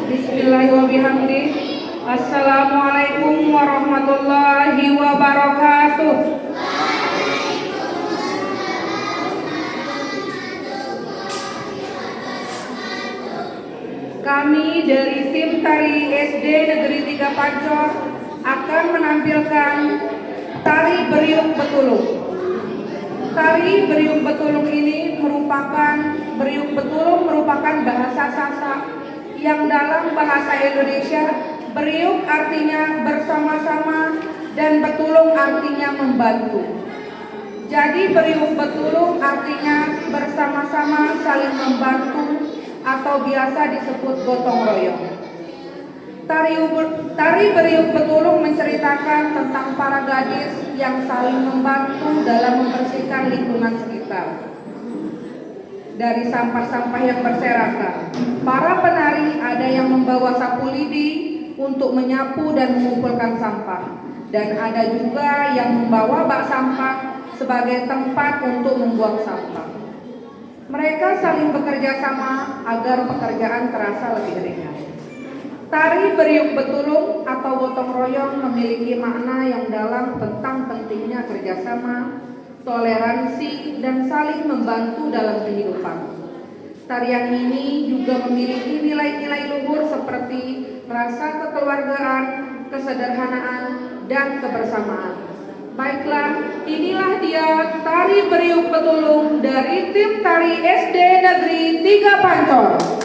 Bismillahirrahmanirrahim. Assalamualaikum warahmatullahi wabarakatuh. Kami dari tim tari SD Negeri 3 Pancor akan menampilkan tari Beriuk Betulung. Tari Beriuk Betulung ini Beriuk Betulung merupakan bahasa Sasak yang dalam bahasa Indonesia beriuk artinya bersama-sama dan betulung artinya membantu. Jadi beriuk betulung artinya bersama-sama saling membantu atau biasa disebut gotong royong. Tari Beriuk Betulung menceritakan tentang para gadis yang saling membantu dalam membersihkan lingkungan sekitar dari sampah-sampah yang berserakan. Para penari ada yang membawa sapu lidi untuk menyapu dan mengumpulkan sampah, dan ada juga yang membawa bak sampah sebagai tempat untuk membuang sampah. Mereka saling bekerja sama agar pekerjaan terasa lebih ringan. Tari Beriuk Betulung atau gotong royong memiliki makna yang dalam tentang pentingnya kerjasama, toleransi, dan saling membantu dalam kehidupan. Tarian ini juga memiliki nilai-nilai luhur seperti rasa kekeluargaan, kesederhanaan, dan kebersamaan. Baiklah, inilah dia tari Beriuk Betulung dari tim tari SD Negeri 3 Pancor.